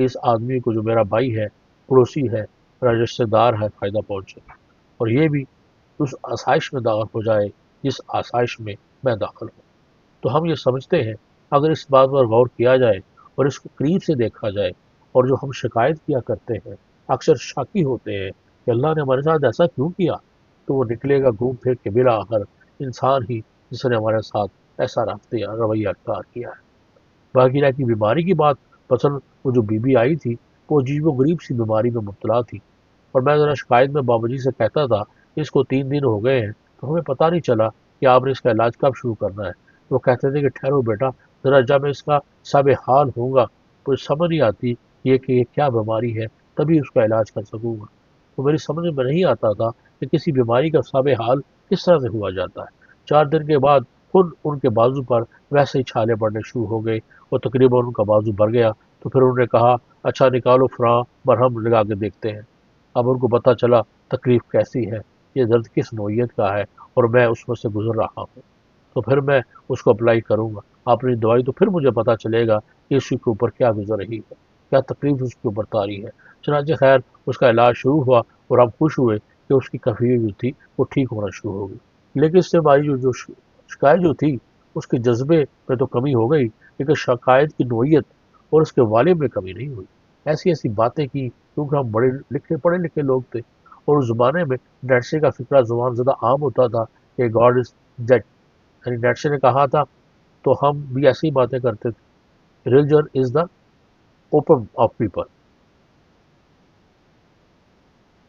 کہ اس آدمی کو جو میرا بھائی ہے، پڑوسی ہے، میرا رشتے دار ہے، فائدہ پہنچے، اور یہ بھی اس آسائش میں داخل ہو جائے جس آسائش میں میں داخل ہوں۔ تو ہم یہ سمجھتے ہیں، اگر اس بات پر غور کیا جائے اور اس کو قریب سے دیکھا جائے، اور جو ہم شکایت کیا کرتے ہیں، اکثر شاکی ہوتے ہیں کہ اللہ نے ہمارے ساتھ ایسا کیوں کیا، تو وہ نکلے گا گھوم پھر کے بلا آخر انسان ہی جس نے ہمارے ساتھ ایسا رویہ اختیار کیا ہے۔ باقی کی بیماری کی بات، مثلا وہ جو بی بی آئی تھی، وہ عجیب و غریب سی بیماری میں مبتلا تھی، اور میں ذرا شکایت میں بابا جی سے کہتا تھا کہ اس کو 3 دن ہو گئے ہیں، تو ہمیں پتہ نہیں چلا کہ آپ نے اس کا علاج کب شروع کرنا ہے۔ وہ کہتے تھے کہ ٹھہرو بیٹا، ذرا جب میں اس کا سب حال ہوں گا تو سمجھ نہیں آتی کہ یہ کیا بیماری ہے، تبھی اس کا علاج کر سکوں گا۔ تو میری سمجھ میں نہیں آتا تھا کہ کسی بیماری کا سب حال کس طرح سے ہوا جاتا ہے۔ 4 دن کے بعد خود ان کے بازو پر ویسے ہی چھالے پڑنے شروع ہو گئے، اور تقریباً ان کا بازو بھر گیا۔ تو پھر انہوں نے کہا اچھا نکالو فلاں مرہم لگا کے دیکھتے ہیں۔ اب ان کو پتہ چلا تکلیف کیسی ہے، یہ درد کس نوعیت کا ہے، اور میں اس میں سے گزر رہا ہوں، تو پھر میں اس کو اپلائی کروں گا اپنی دوائی، تو پھر مجھے پتہ چلے گا کہ اس کے اوپر کیا گزر رہی ہے، کیا تکلیف اس کے اوپر طاری ہے۔ چنانچہ خیر اس کا علاج شروع ہوا، اور ہم خوش ہوئے کہ اس کی کیفیت جو تھی وہ ٹھیک ہونا شروع ہو گئی۔ لیکن اس سے ہماری جو شکایت جو تھی، اس کے جذبے میں تو کمی ہو گئی، لیکن شکایت کی نوعیت اور اس کے والد میں کمی نہیں ہوئی۔ ایسی ایسی باتیں کی، کیونکہ ہم پڑھے لکھے لوگ تھے، اور اس زمانے میں نیٹشے کا فکرہ زبان زدہ عام ہوتا تھا کہ گاڈ از ڈیڈ، یعنی نیٹشے نے کہا تھا تو ہم بھی ایسی باتیں کرتے تھے، religion is the open of people.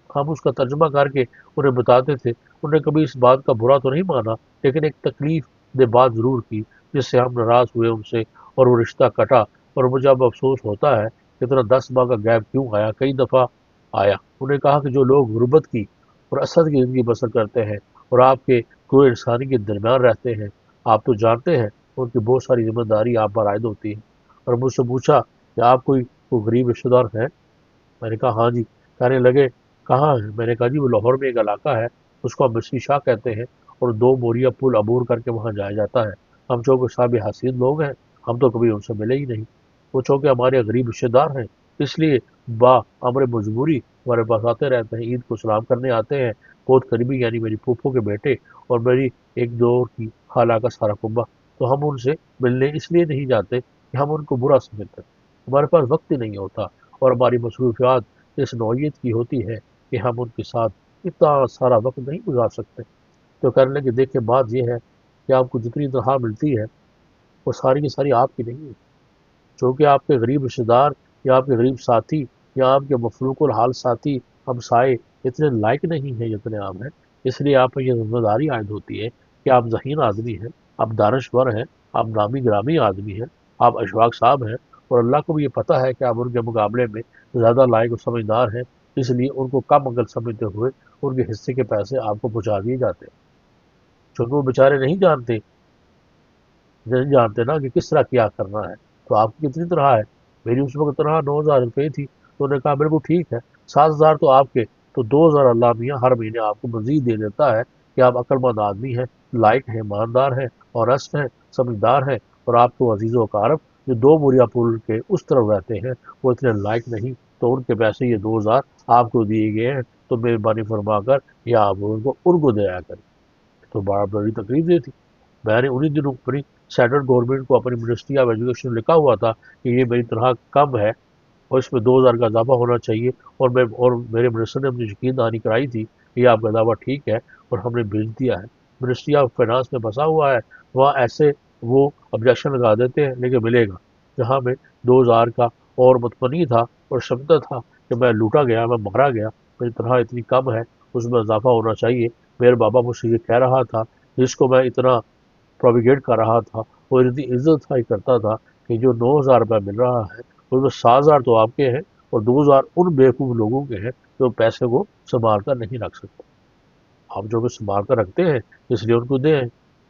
ہم اس کا ترجمہ کر کے انہیں بتاتے تھے، انہیں کبھی اس بات کا برا تو نہیں مانا، لیکن ایک تکلیف دہ بات ضرور کی جس سے ہم ناراض ہوئے ان سے، اور وہ رشتہ کٹا۔ اور مجھے اب افسوس ہوتا ہے کہ اتنا 10 ماہ کا گیپ کیوں آیا، کئی دفعہ آیا۔ انہیں کہا کہ جو لوگ غربت کی اور اسد کی زندگی بسر کرتے ہیں اور آپ کے کوئی انسانی کے درمیان رہتے ہیں، آپ تو جانتے ہیں ان کی بہت ساری ذمہ داری آپ پر عائد ہوتی ہے۔ اور مجھ سے پوچھا کہ آپ کوئی غریب رشتہ دار ہیں؟ میں نے کہا ہاں جی۔ کہنے لگے کہاں ہے؟ میں نے کہا جی وہ لاہور میں ایک علاقہ ہے، اس کو ہم مصری شاہ کہتے ہیں، اور 2 بوریا پل عبور کر کے وہاں جایا جاتا ہے۔ ہم چونکہ صاحب حسین لوگ ہیں، ہم تو کبھی ان سے ملے ہی نہیں۔ وہ چونکہ ہمارے غریب رشتے دار ہیں، اس لیے با امر مجبوری ہمارے پاس آتے رہتے ہیں، عید کو سلام کرنے آتے ہیں۔ بہت قریبی یعنی میری پھوپھو کے بیٹے اور میری ایک دور کی خالہ کا سارا کنبہ۔ تو ہم ان سے ملنے اس لیے نہیں جاتے کہ ہم ان کو برا سمجھتے ہیں، ہمارے پاس وقت ہی نہیں ہوتا، اور ہماری مصروفیات اس نوعیت کی ہوتی ہے کہ ہم ان کے ساتھ اتنا سارا وقت نہیں گزار سکتے۔ تو کہنے لگے دیکھیں بات یہ ہے کہ آپ کو جتنی تنخواہ ملتی ہے وہ ساری کی ساری آپ کی نہیں ہے، چونکہ آپ کے غریب رشتے دار یا آپ کے غریب ساتھی یا آپ کے مفلوق الحال ساتھی ہمسائے اتنے لائق نہیں ہیں جتنے آپ ہیں۔ اس لیے آپ پر یہ ذمہ داری عائد ہوتی ہے کہ آپ ذہین آدمی ہیں، آپ دانشور ہیں، آپ نامی گرامی آدمی ہیں، آپ اشفاق صاحب ہیں، اور اللہ کو بھی یہ پتہ ہے کہ آپ ان کے مقابلے میں زیادہ لائق اور سمجھدار ہیں، اس لیے ان کو کم عقل سمجھتے ہوئے ان کے حصے کے پیسے آپ کو پہنچا دیے جاتے ہیں، چونکہ وہ بیچارے نہیں جانتے نا کہ کس طرح کیا کرنا ہے۔ تو آپ کی کتنی طرح ہے؟ میری اس وقت طرح 9,000 روپے تھی، تو انہوں نے کہا بالکل ٹھیک ہے، 7,000 تو آپ کے، تو 2,000 اللہ میاں ہر مہینے آپ کو مزید دے دیتا ہے کہ آپ عقل مند آدمی ہیں، لائق ہیں، ایماندار ہیں، اور رسٹ ہیں، سمجھدار ہیں، اور آپ کو عزیز و اقارب جو 2 بوریا پل کے اس طرف رہتے ہیں وہ اتنے لائق نہیں، تو ان کے پیسے یہ 2,000 آپ کو دیے گئے ہیں، تو مہربانی فرما کر یا آپ ان کو دیا کریں۔ تو بڑی تکلیف دی تھی۔ میں نے انہی دنوں اپنی سینٹرل گورنمنٹ کو اپنی منسٹری آف ایجوکیشن لکھا ہوا تھا کہ یہ میری تنخواہ کم ہے اور اس میں 2,000 کا اضافہ ہونا چاہیے، اور میرے منسٹر نے مجھے یقین دہانی کرائی تھی کہ یہ آپ کا اضافہ ٹھیک ہے، اور ہم نے بھیج دیا ہے۔ منسٹری آف فائنانس میں پھنسا ہوا ہے، وہاں ایسے وہ آبجیکشن لگا دیتے ہیں لیکن ملے گا، جہاں میں 2,000 کا اور متمنی تھا اور شمتا تھا کہ میں لوٹا گیا، میں مارا گیا، میری تنخواہ اتنی کم ہے، اس میں اضافہ ہونا چاہیے۔ میرے بابا مجھ سے یہ کہہ رہا تھا، جس کو میں اتنا پروپیگیٹ کر رہا تھا، وہ اتنی عزت ٹھائی کرتا تھا کہ جو 9,000 روپے مل رہا ہے اس میں 7,000 تو آپ کے ہیں اور 2,000 ان بیوقوف لوگوں کے ہیں جو پیسے کو سنبھال کر نہیں رکھ سکتے۔ آپ جو بھی سنبھال کر رکھتے ہیں اس لیے ان کو دیں۔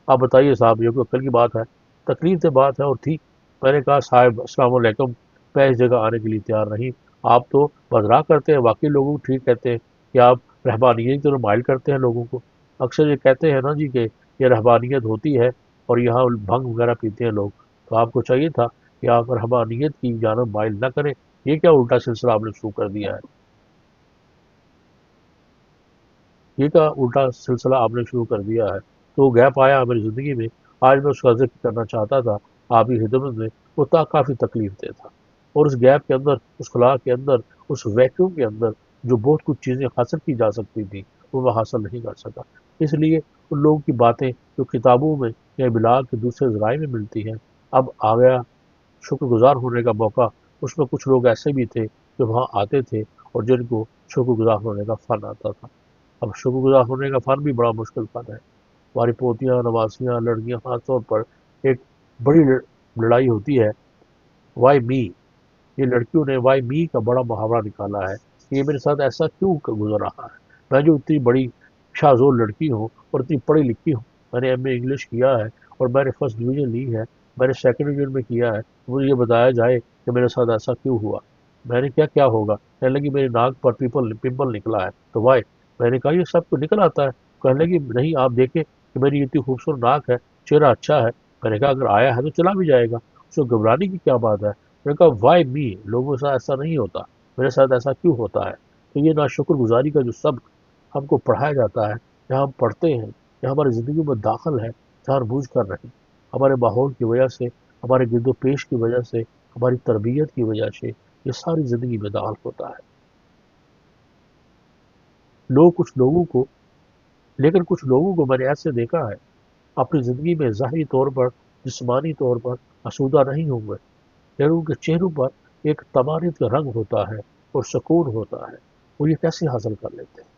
آپ بتائیے صاحب، یہ کوئی عقل کی بات ہے؟ تکلیف دہ بات ہے اور تھی۔ میں نے کہا صاحب السلام علیکم، میں اس جگہ آنے کے لیے تیار نہیں۔ آپ تو بدراہ کرتے ہیں، واقعی لوگوں کو ٹھیک کہتے ہیں کہ آپ رہبانیت کو مائل کرتے ہیں لوگوں کو۔ اکثر یہ کہتے ہیں نا جی کہ یہ رہبانیت ہوتی ہے اور یہاں بھنگ وغیرہ پیتے ہیں لوگ، تو آپ کو چاہیے تھا کہ آپ رہبانیت کی جانب مائل نہ کریں، یہ کیا الٹا سلسلہ آپ نے شروع کر دیا ہے؟ یہ کیا الٹا سلسلہ آپ نے شروع کر دیا ہے؟ تو وہ گیپ آیا میری زندگی میں، آج میں اس کا ذکر کرنا چاہتا تھا آپ کی خدمت میں، وہ کافی تکلیف دہ تھا، اور اس گیپ کے اندر، اس خلا کے اندر، اس ویکیوم کے اندر جو بہت کچھ چیزیں حاصل کی جا سکتی تھیں وہ میں حاصل نہیں کر سکا۔ اس لیے ان لوگوں کی باتیں جو کتابوں میں یا بلاگ کے دوسرے ذرائع میں ملتی ہیں، اب آ گیا شکر گزار ہونے کا موقع۔ اس میں کچھ لوگ ایسے بھی تھے جو وہاں آتے تھے اور جن کو شکر گزار ہونے کا فن آتا تھا۔ اب شکر گزار ہونے کا فن بھی بڑا مشکل فن ہے۔ ہماری پوتیاں، نواسیاں، لڑکیاں خاص طور پر ایک بڑی لڑائی ہوتی ہے، وائی می۔ یہ لڑکیوں نے وائی می کا بڑا محاورہ نکالا ہے کہ یہ میرے ساتھ ایسا کیوں گزر رہا ہے، میں جو اتنی بڑی شاذور لڑکی ہوں اور اتنی پڑھی لکھی ہوں، میں نے ایم اے انگلش کیا ہے اور میں نے فرسٹ ڈویژن لی ہے، میں نے سیکنڈ ڈویژن میں کیا ہے، مجھے یہ بتایا جائے کہ میرے ساتھ ایسا کیوں ہوا، میں نے کیا ہوگا؟ کہنے لگی میری ناک پر پمپل نکلا ہے تو وائی؟ میں نے کہا یہ سب کو نکل آتا ہے۔ کہنے لگی نہیں، آپ دیکھیں کہ میری اتنی خوبصورت ناک ہے، چہرہ اچھا ہے۔ میں نے کہا اگر آیا ہے تو چلا بھی جائے گا، اس کو گھبرانے کی کیا بات ہے؟ میں نے کہا وائی می، لوگوں کے ساتھ ایسا نہیں ہوتا، میرے ساتھ ایسا کیوں ہوتا ہے؟ تو یہ ناشکر گزاری کا جو سبق ہم کو پڑھایا جاتا ہے، یا ہم پڑھتے ہیں، یا ہماری زندگی میں داخل ہے، جان بوجھ کر نہیں، ہمارے ماحول کی وجہ سے، ہمارے گرد و پیش کی وجہ سے، ہماری تربیت کی وجہ سے یہ ساری زندگی میں داخل ہوتا ہے۔ لوگ کچھ لوگوں کو لیکن کچھ لوگوں کو میں نے ایسے دیکھا ہے اپنی زندگی میں ظاہری طور پر، جسمانی طور پر آسودہ نہیں ہوں گے، لیکن ان کے چہروں پر ایک تمارد کا رنگ ہوتا ہے اور سکون ہوتا ہے۔ وہ یہ کیسے حاصل کر لیتے ہیں؟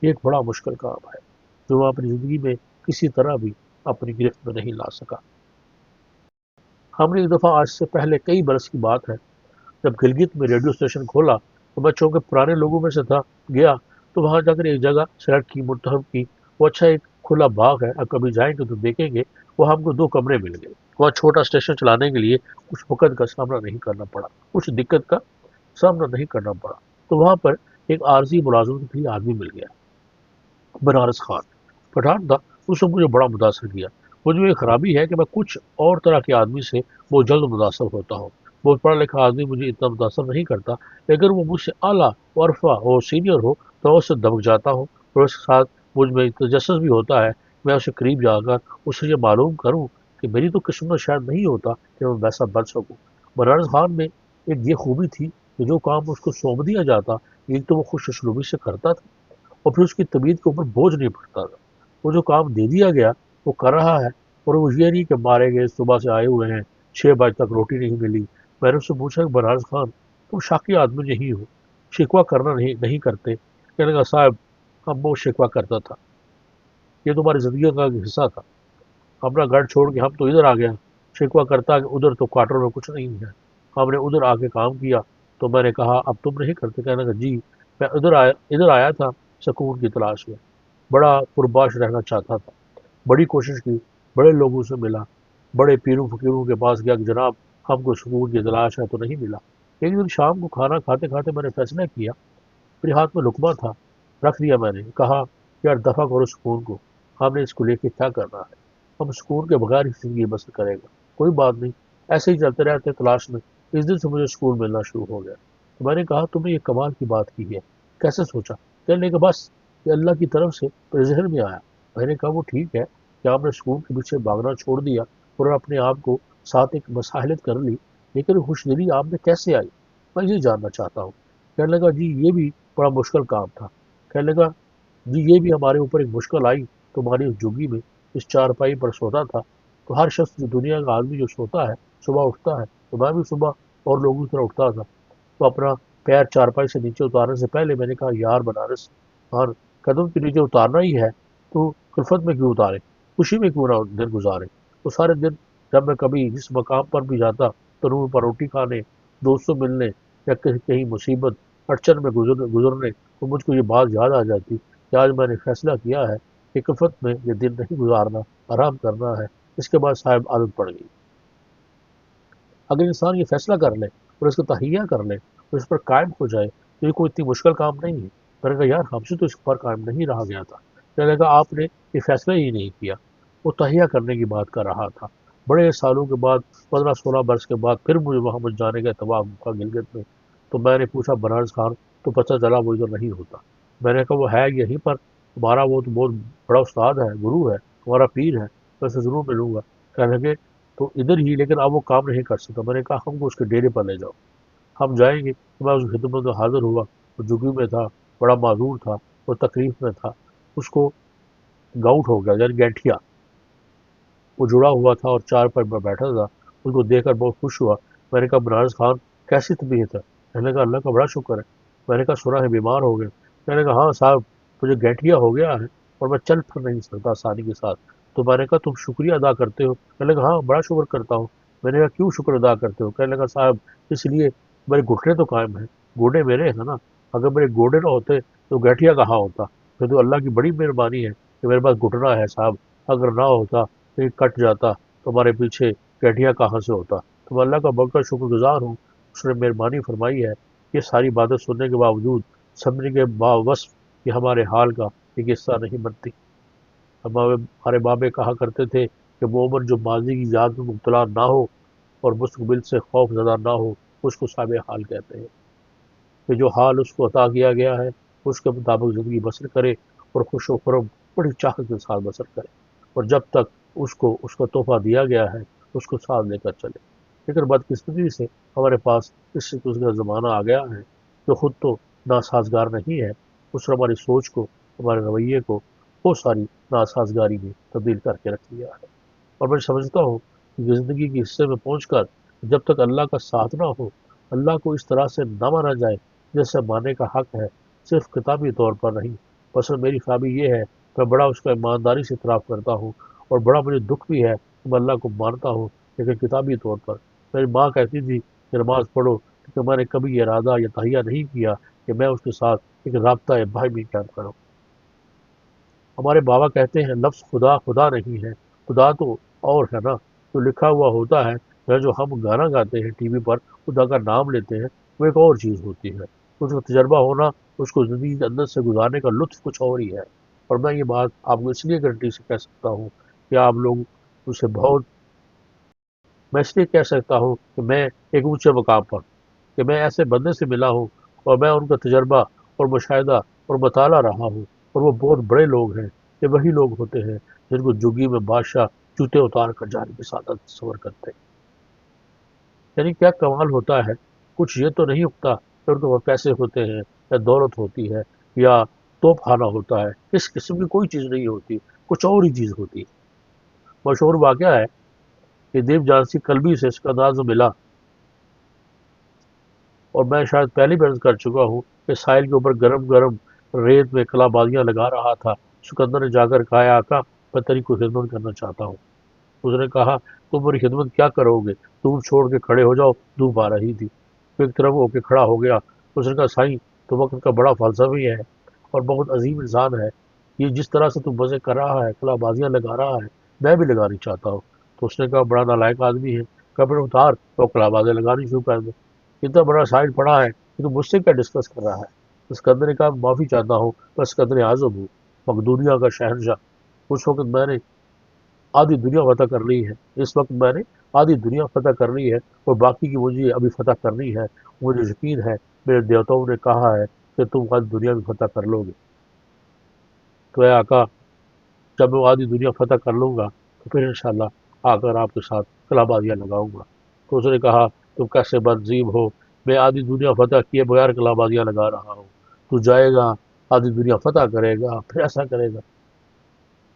یہ ایک بڑا مشکل کام ہے جو میں اپنی زندگی میں کسی طرح بھی اپنی گرفت میں نہیں لا سکا۔ ہم نے ایک دفعہ، آج سے پہلے کئی برس کی بات ہے، جب گلگت میں ریڈیو اسٹیشن کھولا تو میں چونکہ پرانے لوگوں میں سے تھا، گیا تو وہاں جا کر ایک جگہ سلیکٹ کی، منتخب کی، وہ اچھا ایک کھلا باغ ہے، اب کبھی جائیں گے تو دیکھیں گے، وہ ہم کو 2 کمرے مل گئے۔ وہاں چھوٹا اسٹیشن چلانے کے لیے کچھ وقت کا سامنا نہیں کرنا پڑا، کچھ دقت کا سامنا نہیں کرنا پڑا۔ تو وہاں پر ایک عارضی ملازمت کے لیے آدمی مل گیا، بنارس خان پٹھان تھا۔ اس نے مجھے بڑا متاثر کیا۔ مجھ میں ایک خرابی ہے کہ میں کچھ اور طرح کے آدمی سے بہت جلد متاثر ہوتا ہوں۔ بہت پڑھا لکھا آدمی مجھے اتنا متاثر نہیں کرتا، لیکن وہ مجھ سے اعلیٰ ورفا اور سینئر ہو تو میں اس سے دبک جاتا ہوں، اور اس کے ساتھ مجھ میں تجسس بھی ہوتا ہے، میں اسے قریب جا کر اس سے یہ معلوم کروں کہ میری تو قسمت میں شاید نہیں ہوتا کہ میں ویسا بن سکوں۔ بنارس خان میں ایک یہ خوبی تھی کہ جو کام اس کو سونپ دیا جاتا، ایک تو وہ خوش اسلوبی سے کرتا تھا، اور پھر اس کی طبیعت کے اوپر بوجھ نہیں پڑتا تھا۔ وہ جو کام دے دیا گیا وہ کر رہا ہے، اور وہ یہ نہیں کہ مارے گئے، صبح سے آئے ہوئے ہیں، 6 بجے تک روٹی نہیں ملی۔ میں نے اس سے پوچھا کہ بنارس خان تم شاکی آدمی نہیں ہو، شکوہ کرنا نہیں کرتے؟ کہنے لگا صاحب ہم بہت شکوہ کرتا تھا، یہ تمہاری زندگی کا ایک حصہ تھا، اپنا گھر چھوڑ کے ہم تو ادھر آ گیا، شکوہ کرتا کہ ادھر تو کوارٹر میں کچھ نہیں ہے، ہم نے ادھر آ کے کام کیا۔ تو میں نے کہا اب تم نہیں کرتے؟ کہنے لگا جی میں ادھر آیا تھا سکون کی تلاش میں، بڑا پرباش رہنا چاہتا تھا، بڑی کوشش کی، بڑے لوگوں سے ملا، بڑے پیروں فقیروں کے پاس گیا کہ جناب ہم کو سکون کی تلاش ہے، تو نہیں ملا۔ ایک دن شام کو کھانا کھاتے کھاتے میں نے فیصلہ کیا، میرے ہاتھ میں لقمہ تھا، رکھ دیا میں نے، کہا یار دفع کرو سکون کو، ہم نے اس کو لے کے کیا کرنا ہے، ہم سکون کے بغیر ہی زندگی بسر کرے گا، کوئی بات نہیں، ایسے ہی چلتے رہتے تلاش میں۔ اس دن سے مجھے سکون ملنا شروع ہو گیا۔ تو میں نے کہا تم نے یہ کمال کی بات کی ہے، کیسے سوچا؟ کہنے کہ بس یہ اللہ کی طرف سے میرے ذہن میں آیا۔ میں نے کہا وہ ٹھیک ہے کہ آپ نے سکون کے پیچھے بھاگنا چھوڑ دیا اور اپنے آپ کو ساتھ ایک مساحلت کر لی، لیکن خوش دلی آپ میں کیسے آئی؟ میں یہ جاننا چاہتا ہوں۔ کہنے لگا جی یہ بھی بڑا مشکل کام تھا۔ کہنے لگا جی یہ بھی ہمارے اوپر ایک مشکل آئی، تمہاری اس جھگی میں اس چارپائی پر سوتا تھا، تو ہر شخص جو دنیا کا آدمی جو سوتا ہے صبح اٹھتا ہے، تو میں بھی صبح اور لوگوں کی طرح اٹھتا تھا، تو اپنا پیر چارپائی سے نیچے اتارنے سے پہلے میں نے کہا یار بنارس خان قدم کے نیچے اتارنا ہی ہے تو خلفت میں کیوں اتارے، خوشی میں کیوں نہ دن گزارے؟ تو سارے دن جب میں کبھی جس مقام پر بھی جاتا، تنوع پر روٹی کھانے، دوستوں ملنے، یا کہیں مصیبت اڑچن میں گزرنے، تو مجھ کو یہ بات یاد آ جاتی کہ آج میں نے فیصلہ کیا ہے کہ خلفت میں یہ دن نہیں گزارنا، آرام کرنا ہے۔ اس کے بعد صاحب عادت پڑ گئی۔ اگر انسان یہ فیصلہ کر لے اور اس کو تہیہ کر لے اور اس پر قائم ہو جائے تو یہ کوئی اتنی مشکل کام نہیں ہے۔ میں نے کہا یار ہم سے تو اس پر قائم نہیں رہا گیا تھا۔ میں نے کہا آپ نے یہ فیصلہ ہی نہیں کیا، وہ تہیہ کرنے کی بات کر رہا تھا۔ بڑے سالوں کے بعد، 15-16 برس کے بعد پھر مجھے وہاں جانے کا اتفاق ہوا گلگت میں۔ تو میں نے پوچھا بنارس خان تو پتہ چلا وہ ادھر نہیں ہوتا۔ میں نے کہا وہ ہے یہیں پر، ہمارا وہ تو بہت بڑا استاد ہے، گرو ہے، ہمارا پیر ہے، میں اسے ضرور ملوں گا۔ کہنے لگے تو ادھر ہی، لیکن اب وہ کام نہیں کر سکتا۔ میں نے کہا ہم کو اس کے ڈیرے پر لے جاؤ، ہم جائیں گے۔ تو میں اس کی خدمت میں حاضر ہوا، وہ جھگی میں تھا، بڑا معذور تھا، وہ تکلیف میں تھا، اس کو گاؤٹ ہو گیا یعنی گینٹھیا، وہ جڑا ہوا تھا اور چار پر میں بیٹھا تھا، اس کو دیکھ کر بہت خوش ہوا۔ میں نے کہا بنارس خان کیسی طبیعت ہے؟ کہنے لگا اللہ کا بڑا شکر ہے۔ میں نے کہا سنا ہے بیمار ہو گئے؟ کہنے لگا ہاں صاحب مجھے گینٹھیا ہو گیا ہے اور میں چل پھر نہیں سکتا آسانی کے ساتھ۔ تو میں نے کہا تم شکریہ ادا کرتے ہو؟ کہنے لگا ہاں بڑا شکر کرتا ہوں۔ میں نے کہا کیوں شکر ادا کرتے ہو؟ کہنے لگا صاحب اس لیے میرے گھٹنے تو قائم ہیں، گوڑے میرے ہیں نا، اگر میرے گوڑے نہ ہوتے تو گینٹھیا کہاں ہوتا؟ پھر تو اللہ کی بڑی مہربانی ہے کہ میرے پاس گھٹنا ہے صاحب، اگر نہ ہوتا کہیں کٹ جاتا تو ہمارے پیچھے گٹھیا کہاں سے ہوتا؟ تو میں اللہ کا بہت بڑا شکر گزار ہوں، اس نے مہربانی فرمائی ہے۔ یہ ساری باتیں سننے کے باوجود، سمجھنے کے باوصف کہ ہمارے حال کا ایک حصہ نہیں بنتی۔ ہمارے بابے کہا کرتے تھے کہ مومن جو ماضی کی یاد میں مبتلا نہ ہو اور مستقبل سے خوف زدہ نہ ہو، اس کو صاحب حال کہتے ہیں، کہ جو حال اس کو عطا کیا گیا ہے اس کے مطابق زندگی بسر کرے اور خوش و خرم بڑی چاہت کے ساتھ بسر کرے، اور جب تک اس کا تحفہ دیا گیا ہے اس کو ساتھ لے کر چلے۔ لیکن بدقسمتی سے ہمارے پاس اس قسم کا زمانہ آ گیا ہے جو خود تو ناسازگار نہیں ہے، اس نے ہماری سوچ کو، ہمارے رویے کو بہت ساری ناسازگاری میں تبدیل کر کے رکھ لیا ہے۔ اور میں سمجھتا ہوں کہ زندگی کے حصے میں پہنچ کر جب تک اللہ کا ساتھ نہ ہو، اللہ کو اس طرح سے نہ مانا جائے جیسے ماننے کا حق ہے، صرف کتابی طور پر نہیں۔ بس میری خوابی یہ ہے، میں بڑا اس کا ایمانداری سے اعتراف کرتا ہوں اور بڑا مجھے دکھ بھی ہے کہ میں اللہ کو مانتا ہوں لیکن کتابی طور پر۔ میری ماں کہتی تھی کہ نماز پڑھو، لیکن میں نے کبھی یہ ارادہ یا تہیہ نہیں کیا کہ میں اس کے ساتھ ایک رابطہ باہمی قائم کروں۔ ہمارے بابا کہتے ہیں لفظ خدا خدا نہیں ہے، خدا تو اور ہے نا، جو لکھا ہوا ہوتا ہے یا جو ہم گانا گاتے ہیں ٹی وی پر خدا کا نام لیتے ہیں، وہ ایک اور چیز ہوتی ہے، اس کا تجربہ ہونا، اس کو زندگی کے اندر سے گزارنے کا لطف کچھ اور ہی ہے۔ اور میں یہ بات آپ کو اس لیے گارنٹی سے کہہ سکتا ہوں کہ آپ لوگ اسے بہت، میں اس لیے کہہ سکتا ہوں کہ میں ایک اونچے مقام پر، کہ میں ایسے بندے سے ملا ہوں اور میں ان کا تجربہ اور مشاہدہ اور مطالعہ رہا ہوں، اور وہ بہت بڑے لوگ ہیں، یہ وہی لوگ ہوتے ہیں جن کو جگی میں بادشاہ جوتے اتار کر جانے کی سعادت تصور کرتے ہیں۔ یعنی کیا کمال ہوتا ہے، کچھ یہ تو نہیں اگتا کہ ان کے پاس پیسے ہوتے ہیں یا دولت ہوتی ہے یا توپ خانہ ہوتا ہے، اس قسم کی کوئی چیز نہیں ہوتی، کچھ اور ہی چیز ہوتی ہے۔ مشہور واقعہ ہے کہ دیو جانسی کلبی سے اس کا انداز ملا، اور میں شاید پہلے بھی عرض کر چکا ہوں کہ ساحل کے اوپر گرم گرم ریت میں کلا بازیاں لگا رہا تھا۔ سکندر نے جا کر کہا آقا میں تیری کوئی خدمت کرنا چاہتا ہوں۔ اس نے کہا تم میری خدمت کیا کرو گے؟ دودھ چھوڑ کے کھڑے ہو جاؤ، دھوپ آ رہی تھی۔ پھر ایک طرف ہو کے کھڑا ہو گیا۔ اس نے کہا سائیں تو وقت کا بڑا فلسفی ہے اور بہت عظیم انسان ہے، یہ جس طرح سے تم مزے کر رہا ہے، کلا بازیاں لگا رہا ہے، میں بھی لگانی چاہتا ہوں۔ تو اس نے کہا بڑا نالائق آدمی ہے، کپڑے اتار تو کلا بازیاں لگانی شروع کر دے، اتنا بڑا سائن پڑا ہے کہ تم مجھ سے کیا ڈسکس کر رہا ہے؟ اسکندر نے کہا معافی چاہتا ہوں، میں اسکندر اعظم ہوں، مقدونیہ کا شہنشاہ۔ اس وقت میں نے آدھی دنیا فتح کر لی ہے، اس وقت میں نے آدھی دنیا فتح کر لی ہے اور باقی کی مجھے ابھی فتح کرنی ہے۔ مجھے یقین ہے میرے دیوتاؤں نے کہا ہے کہ تم آدھی دنیا بھی فتح کر لو گے۔ تو اے آقا جب میں آدھی دنیا فتح کر لوں گا تو پھر انشاءاللہ آ کر آپ کے ساتھ کلا بازیاں لگاؤں گا۔ تو اس نے کہا تم کیسے بدنصیب ہو، میں آدھی دنیا فتح کیے بغیر کلا بازیاں لگا رہا ہوں، تو جائے گا آدھی دنیا فتح کرے گا پھر ایسا کرے گا؟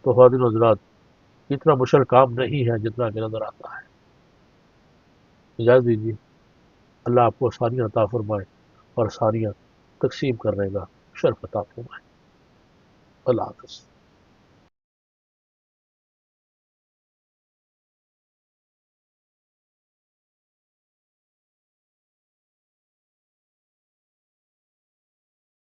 تو خواتین و حضرات اتنا مشکل کام نہیں ہے جتنا کہ نظر آتا ہے۔ اجازت دیجیے، اللہ آپ کو آسانیاں عطا فرمائے اور آسانیاں تقسیم کرنے کا شرف عطا فرمائے۔ اللہ حافظ۔